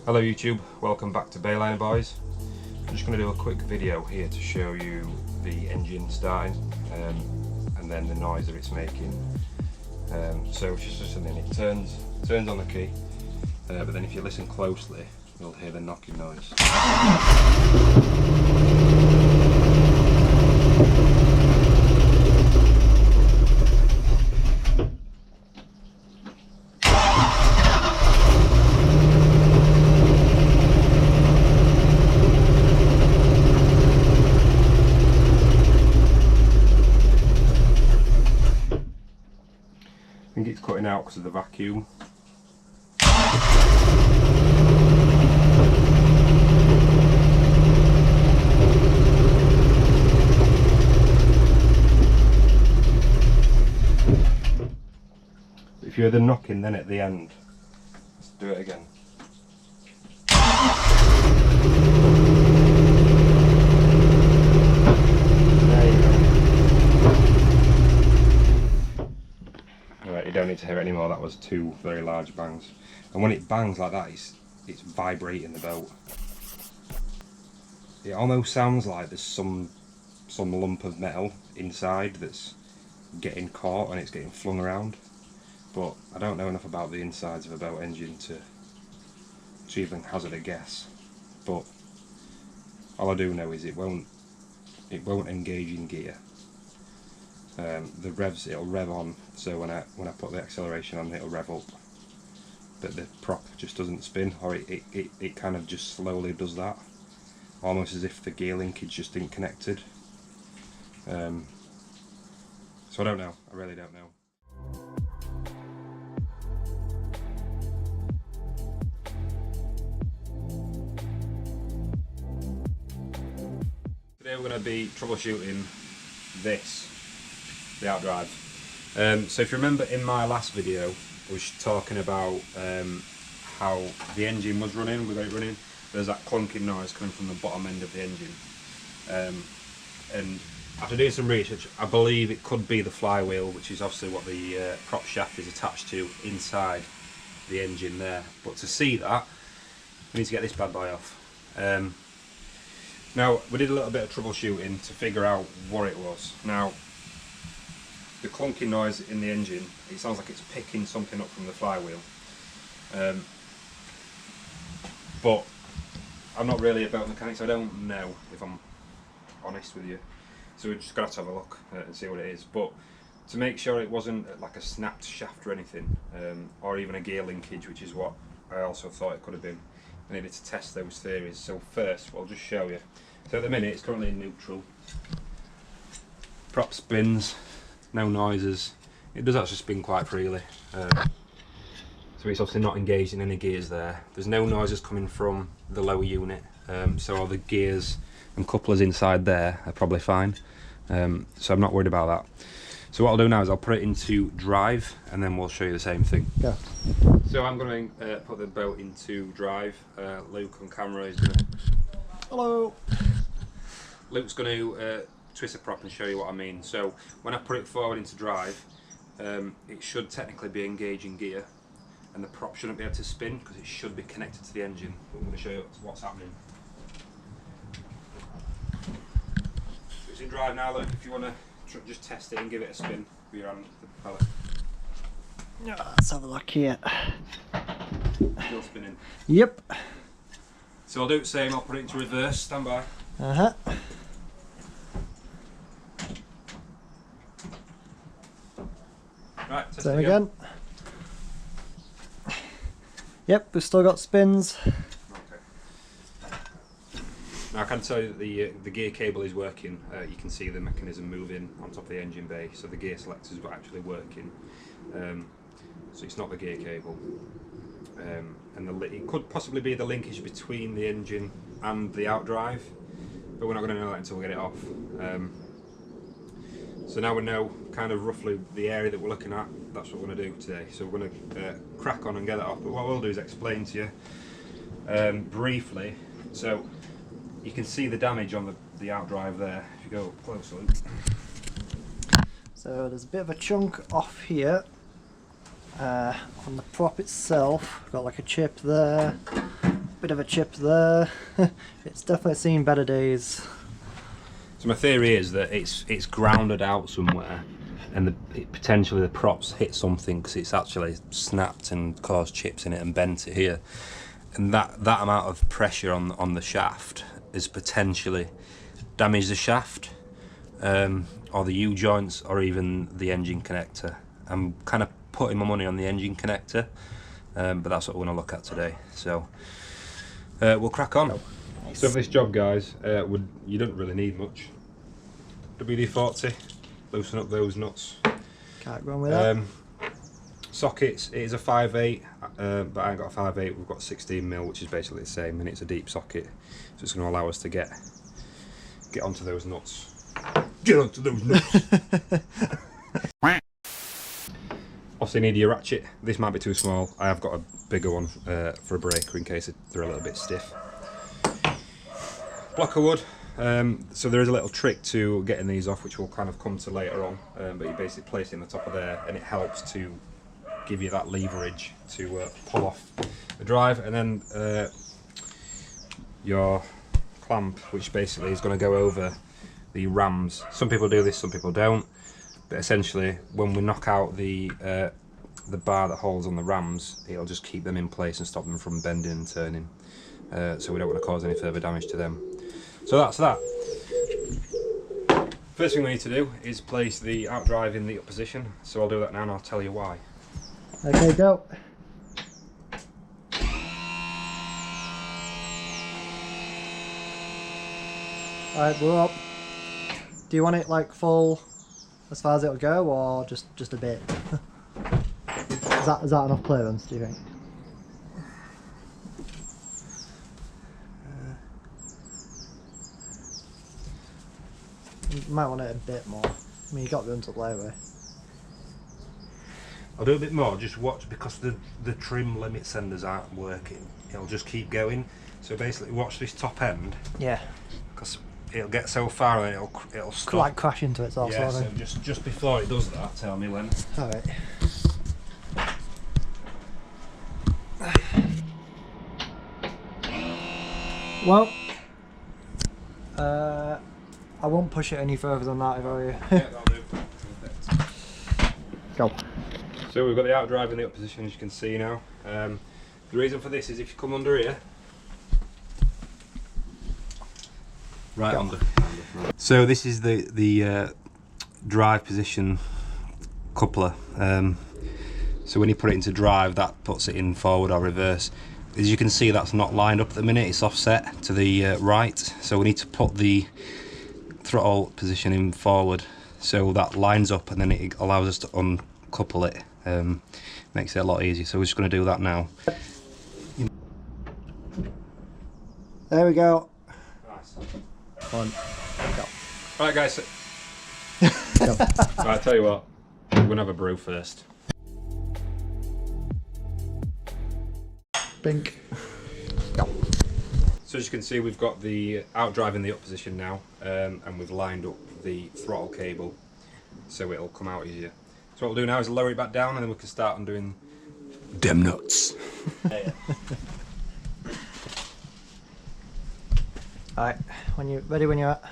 Hello YouTube, welcome back to Bayliner boys. I'm just going to do a quick video here to show you the engine starting and then the noise that it's making. So it's just something, it turns on the key, but then if you listen closely you'll hear the knocking noise. I think it's cutting out because of the vacuum. If you hear the knocking then at the end, let's do it again. Alright, you don't need to hear it anymore, that was two very large bangs. And when it bangs like that, it's vibrating the boat. It almost sounds like there's some lump of metal inside that's getting caught and it's getting flung around. But I don't know enough about the insides of a boat engine to even hazard a guess. But all I do know is it won't engage in gear. The revs, it'll rev on, so when I put the acceleration on it'll rev up, but the prop just doesn't spin, or it kind of just slowly does that, almost as if the gear linkage just isn't connected. So I don't know, I really don't know. Today we're going to be troubleshooting this, the Outdrive. So if you remember in my last video I was talking about how the engine was running, without it running, there's that clunking noise coming from the bottom end of the engine. And after doing some research, I believe it could be the flywheel, which is obviously what the prop shaft is attached to inside the engine there. But to see that, we need to get this bad boy off. Now, we did a little bit of troubleshooting to figure out what it was. Now, the clunking noise in the engine, it sounds like it's picking something up from the flywheel. But I'm not really a boat mechanic, so I don't know, if I'm honest with you. So we're just going to have a look and see what it is. But to make sure it wasn't like a snapped shaft or anything, or even a gear linkage, which is what I also thought it could have been, I needed to test those theories. So first, I'll just show you. So at the minute, it's currently in neutral. Prop spins. No noises. It does actually spin quite freely, so it's obviously not engaged in any gears there. There's no noises coming from the lower unit, so all the gears and couplers inside there are probably fine, so I'm not worried about that. So what I'll do now is I'll put it into drive and then we'll show you the same thing. Yeah. So I'm going to put the boat into drive. Luke on camera is going to... Hello! Luke's going to twist the prop and show you what I mean. So when I put it forward into drive, it should technically be engaging gear and the prop shouldn't be able to spin because it should be connected to the engine. But I'm going to show you what's happening. So it's in drive now, Luke. If you want to just test it and give it a spin with your hand, the propeller. Let's have a look here. Still spinning. Yep. So I'll do the same, I'll put it into reverse, stand by. Uh-huh. Right, test Same it again. Yep, we've still got spins. Okay. Now I can tell you that the gear cable is working. You can see the mechanism moving on top of the engine bay, so the gear selectors are actually working. So it's not the gear cable. And it could possibly be the linkage between the engine and the Outdrive, but we're not going to know that until we get it off. So now we know kind of roughly the area that we're looking at. That's what we're going to do today. So we're going to crack on and get it off. But what we'll do is explain to you briefly. So you can see the damage on the Outdrive there. If you go closer. So there's a bit of a chunk off here on the prop itself. Got like a chip there, bit of a chip there. It's definitely seen better days. So my theory is that it's grounded out somewhere, and potentially the props hit something because it's actually snapped and caused chips in it and bent it here, and that amount of pressure on the shaft has potentially damaged the shaft, or the U-joints, or even the engine connector. I'm kind of putting my money on the engine connector, but that's what we're going to look at today. So we'll crack on. Nice. So for this job, guys, you don't really need much. WD-40, loosen up those nuts. Can't go on with that. Sockets, it is a 5/8, but I ain't got a 5/8, we've got 16mm, which is basically the same, and it's a deep socket, so it's going to allow us to get onto those nuts. Get onto those nuts! Also, you need your ratchet. This might be too small. I have got a bigger one for a breaker in case they're a little bit stiff. Block of wood. So there is a little trick to getting these off, which we'll kind of come to later on, but you basically place it in the top of there, and it helps to give you that leverage to pull off the drive. And then your clamp, which basically is going to go over the rams. Some people do this, some people don't, but essentially when we knock out the bar that holds on the rams, it'll just keep them in place and stop them from bending and turning, so we don't want to cause any further damage to them. So that's that. First thing we need to do is place the Outdrive in the up position, so I'll do that now and I'll tell you why. Okay, go. Alright, we're up. Do you want it like full as far as it'll go, or just a bit? Is that enough clearance, do you think? You might want it a bit more. I mean, you got room to play with. I'll do a bit more, just watch, because the trim limit senders aren't working. It'll just keep going. So basically watch this top end. Yeah. Because it'll get so far and it'll stop. Like crash into it, sort yeah, of so thing. just before it does that, tell me when. Alright. Well, I won't push it any further than that if I were you. Yeah, that'll do. Perfect. Go. So we've got the Outdrive in the up position, as you can see now. The reason for this is if you come under here, right under. So this is the drive position coupler. So when you put it into drive, that puts it in forward or reverse. As you can see, that's not lined up at the minute, it's offset to the right. So we need to put the throttle position in forward so that lines up, and then it allows us to uncouple it. Makes it a lot easier, so we're just going to do that now. There we go. Nice. One. Go. Right guys, Go. right, I'll tell you what, we're going to have a brew first. Bink. Go. So as you can see, we've got the Outdrive in the up position now, and we've lined up the throttle cable so it'll come out easier. So what we'll do now is lower it back down, and then we can start undoing them nuts. Alright, when you're ready, when you're at.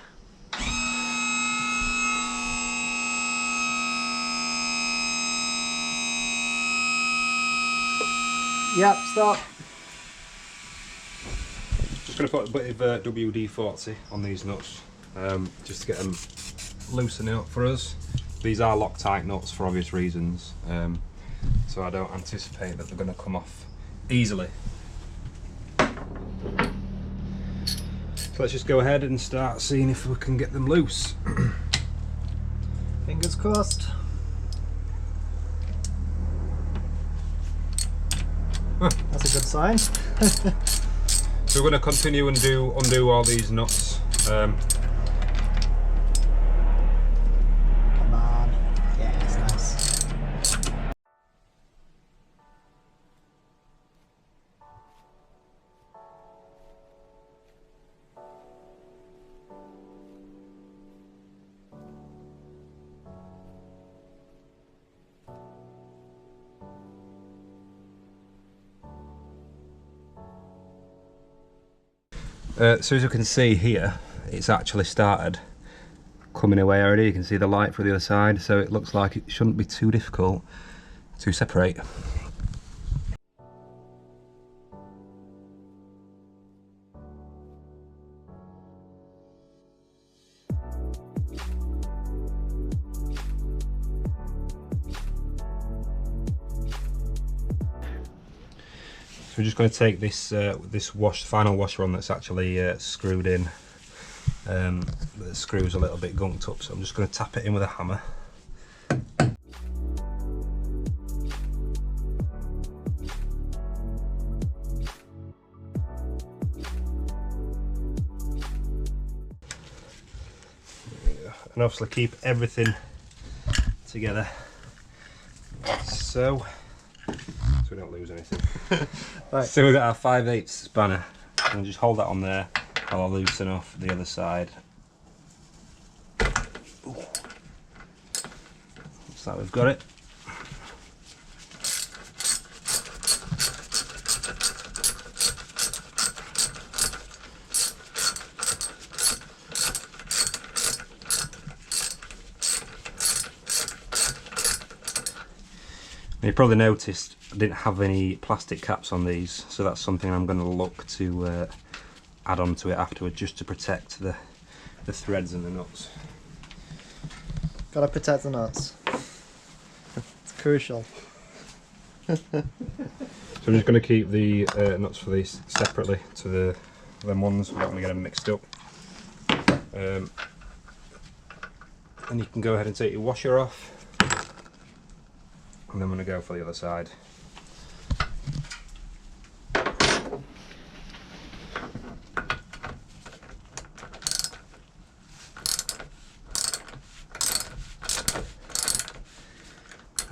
Yep, stop. Just going to put a bit of WD-40 on these nuts, just to get them loosening up for us. These are Loctite nuts for obvious reasons, so I don't anticipate that they're going to come off easily. So let's just go ahead and start seeing if we can get them loose. Fingers crossed. That's a good sign. So we're going to continue and undo all these nuts. Come on. Yeah, it's nice. So as you can see here, it's actually started coming away already. You can see the light from the other side, so it looks like it shouldn't be too difficult to separate. So we're just going to take this final washer on that's actually screwed in. The screw's a little bit gunked up, so I'm just going to tap it in with a hammer. And obviously keep everything together so we don't lose anything. Right. So we've got our 5/8 spanner, and just hold that on there while I loosen off the other side. Looks like we've got it. You probably noticed I didn't have any plastic caps on these, so that's something I'm going to look to add on to it afterward, just to protect the threads and the nuts. Gotta protect the nuts. It's crucial. So I'm just going to keep the nuts for these separately to them ones. We don't want to get them mixed up. And you can go ahead and take your washer off. And then I'm going to go for the other side.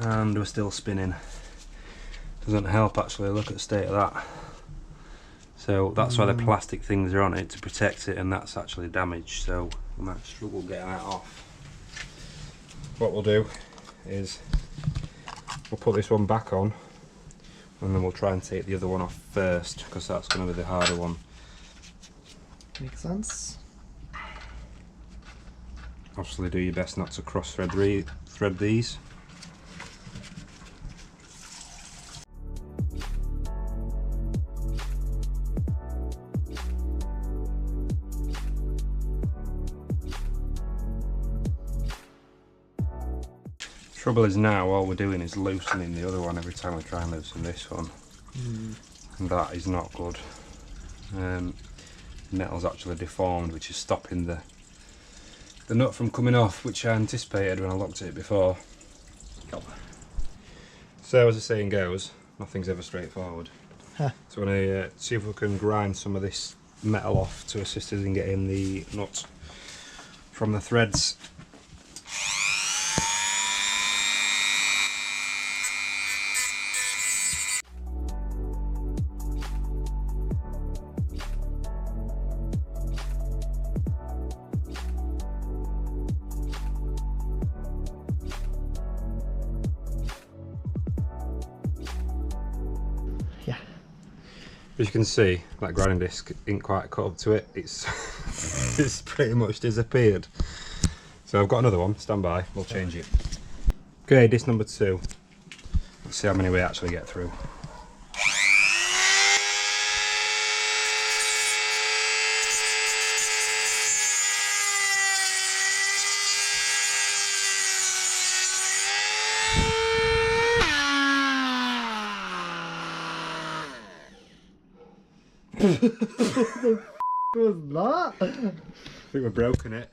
And we're still spinning. Doesn't help actually, look at the state of that. So that's why the plastic things are on it, to protect it, and that's actually damaged, so we might struggle getting that off. What we'll do is we'll put this one back on, and then we'll try and take the other one off first, because that's going to be the harder one. Makes sense. Obviously do your best not to cross thread these. Trouble is now all we're doing is loosening the other one every time we try and loosen this one, and that is not good. The metal's actually deformed, which is stopping the nut from coming off, which I anticipated when I looked at it before. So as the saying goes, nothing's ever straightforward. Huh. So I'm going to see if we can grind some of this metal off to assist us in getting the nut from the threads. As you can see, that grinding disc ain't quite caught up to it. It's it's pretty much disappeared. So I've got another one, stand by, we'll change it. Okay, disc number 2. Let's see how many we actually get through. What the was that? I think we've broken it.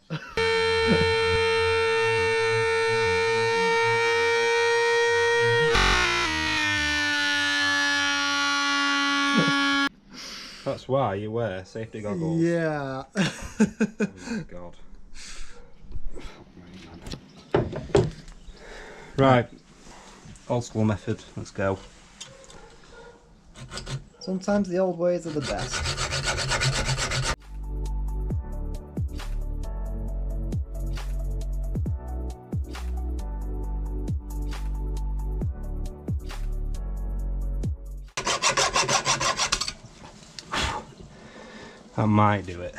That's why you wear safety goggles. Yeah. Oh my god. Right, old school method, let's go. Sometimes the old ways are the best. That might do it.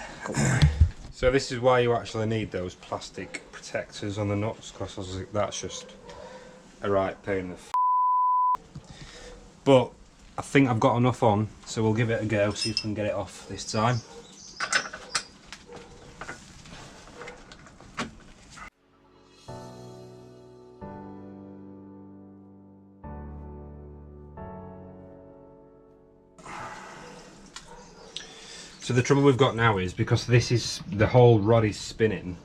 So this is why you actually need those plastic protectors on the nuts, because that's just a right pain in the f. But I think I've got enough on, so we'll give it a go, see if we can get it off this time. So the trouble we've got now is, because the whole rod is spinning,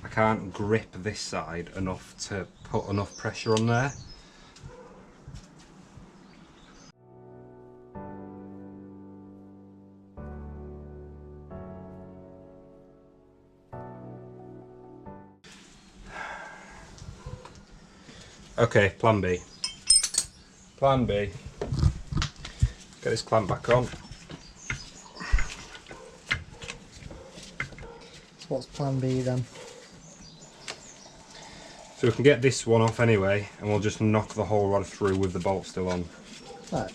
I can't grip this side enough to put enough pressure on there. Okay, plan B. Plan B. Get this clamp back on. So what's plan B then? So we can get this one off anyway, and we'll just knock the whole rod through with the bolt still on. Right.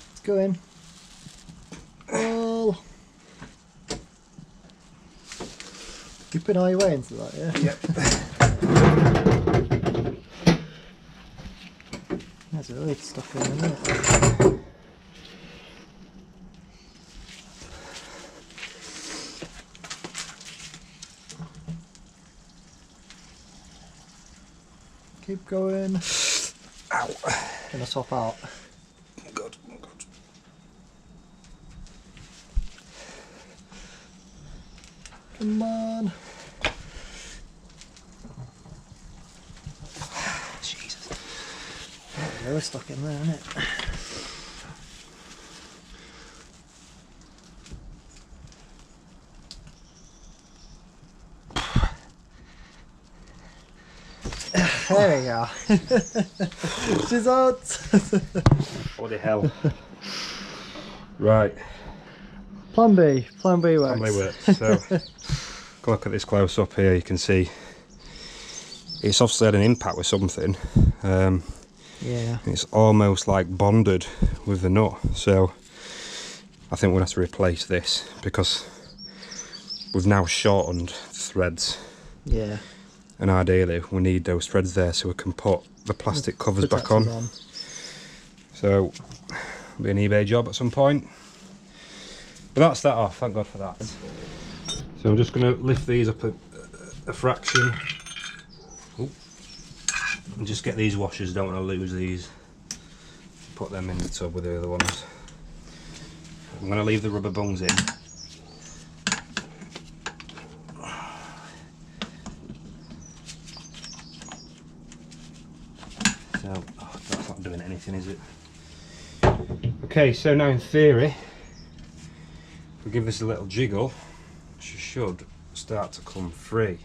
Let's go in. Oh. Dipping all your way into that, yeah? Yep. There's a really stuck in, isn't it? Keep going. Ow. Gonna swap out. Good, good. Come on. Jesus. That's really stuck in there, isn't it? There we go. She's out. Bloody hell. Right. Plan B. Plan B works. Family works. So, look at this close up here. You can see it's obviously had an impact with something. Yeah. It's almost like bonded with the nut. So, I think we'll have to replace this because we've now shortened the threads. Yeah. And ideally, we need those threads there so we can put the plastic covers back on. So, it'll be an eBay job at some point. But that's that off, thank God for that. So I'm just going to lift these up a fraction. Ooh. And just get these washers, don't want to lose these. Put them in the tub with the other ones. I'm going to leave the rubber bungs in. So, oh, that's not doing anything, is it? Okay, so now in theory, if we give this a little jiggle, she should start to come free.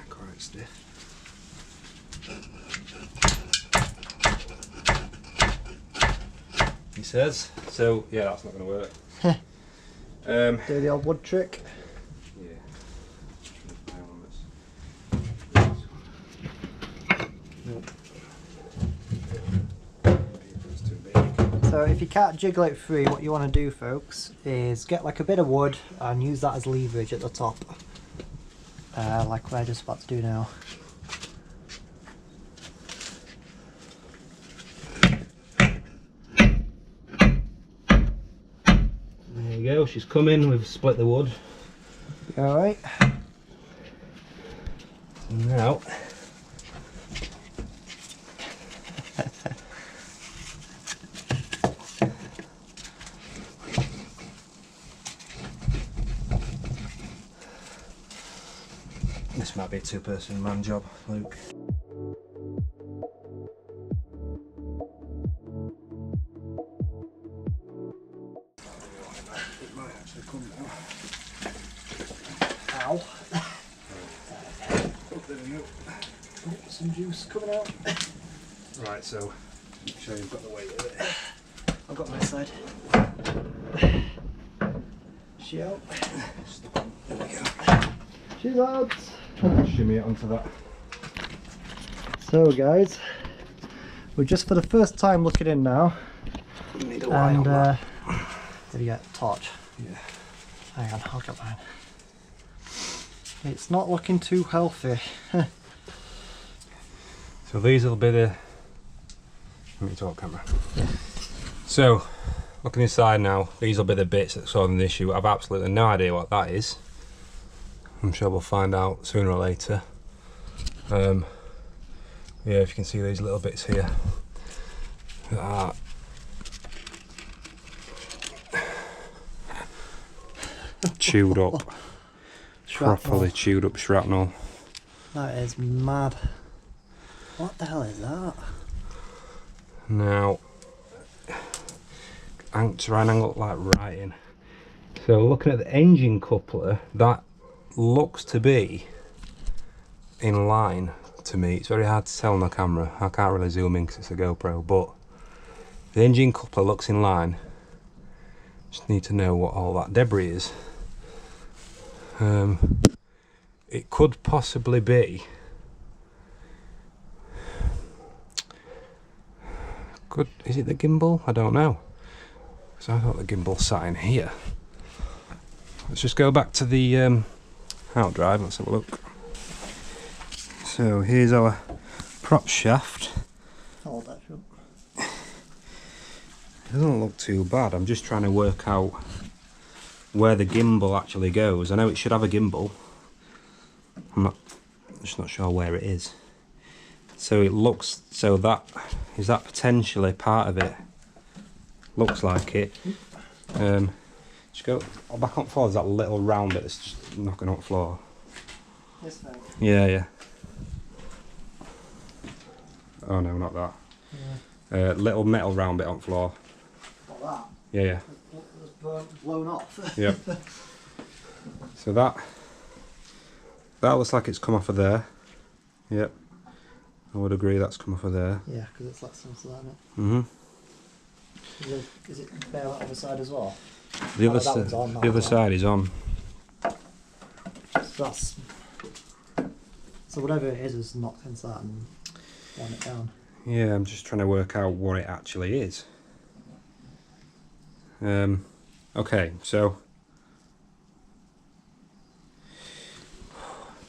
Quite stiff. He says. So, yeah, that's not going to work. Do the old wood trick. So if you can't jiggle it free, what you want to do, folks, is get like a bit of wood and use that as leverage at the top, like what I'm just about to do now. There you go, she's coming, we've split the wood. Alright. Now, this might be a two-person man job, Luke. It might actually come now. Ow. Oh, there we go. Oh, some juice coming out. Right, so make sure you've got the weight of it. I've got my side. Show. There we go. Cheers, lads. Shimmy it onto that. So guys, we're just for the first time looking in now. Need a light on And that. did you get a torch? Yeah. Hang on, I'll get mine. It's not looking too healthy. So these will be the... Let me talk camera. Yeah. So, looking inside now, these will be the bits that solve the issue. I've absolutely no idea what that is. I'm sure we'll find out sooner or later. Yeah, if you can see these little bits here. Chewed up. Properly chewed up shrapnel. That is mad. What the hell is that? Now, try and angle it like right in. So looking at the engine coupler, that looks to be in line to me. It's very hard to tell on the camera. I can't really zoom in because it's a GoPro, but the engine coupler looks in line. Just need to know what all that debris is. It could possibly be. Is it the gimbal? I don't know. Because I thought the gimbal sat in here. Let's just go back to the Outdrive. Let's have a look. So here's our prop shaft. Hold that shut. It doesn't look too bad. I'm just trying to work out where the gimbal actually goes. I know it should have a gimbal. I'm just not sure where it is. So it looks, so that, is that potentially part of it? Looks like it. Just go back on the floor, there's that little round bit that's just knocking on the floor. This thing? Yeah. Oh no, not that. Yeah. Little metal round bit on the floor. Like that? Yeah. It's blown off. Yep. So that looks like it's come off of there. Yep. I would agree that's come off of there. Yeah, because it's like something like that. Is it bare on the other side as well? The other side is on. So whatever it is knocked into that and worn it down. Yeah, I'm just trying to work out what it actually is. Okay, so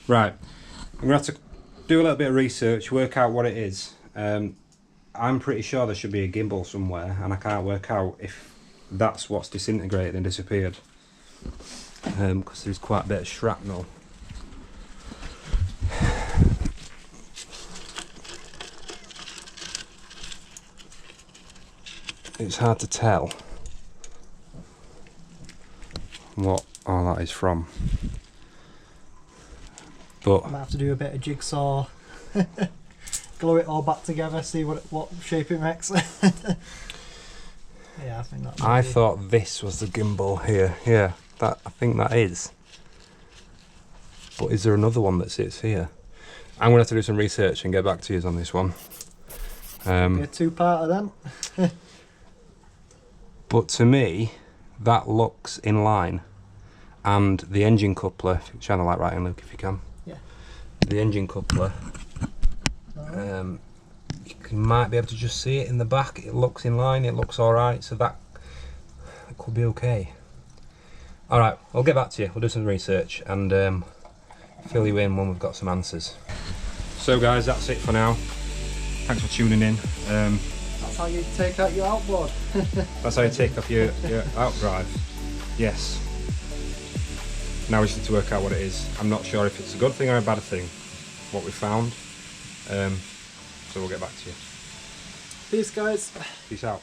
right, I'm gonna have to do a little bit of research, work out what it is. I'm pretty sure there should be a gimbal somewhere, and I can't work out if that's what's disintegrated and disappeared, because there's quite a bit of shrapnel. It's hard to tell what all that is from, but I might have to do a bit of jigsaw, glue it all back together, see what shape it makes. Yeah, I think that. I thought this was the gimbal here. Yeah, I think that is. But is there another one that sits here? I'm gonna have to do some research and get back to you on this one. Be a two-parter then. But to me, that looks in line. And the engine coupler, shine the light right in, Luke, if you can. Yeah. The engine coupler, you might be able to just see it in the back. It looks in line, it looks alright, so that could be okay. Alright, I'll get back to you, we'll do some research and fill you in when we've got some answers. So guys, that's it for now. Thanks for tuning in. That's how you take out your outboard. That's how you take off your Outdrive. Yes. Now we just need to work out what it is. I'm not sure if it's a good thing or a bad thing, what we found. So we'll get back to you. Peace, guys. Peace out.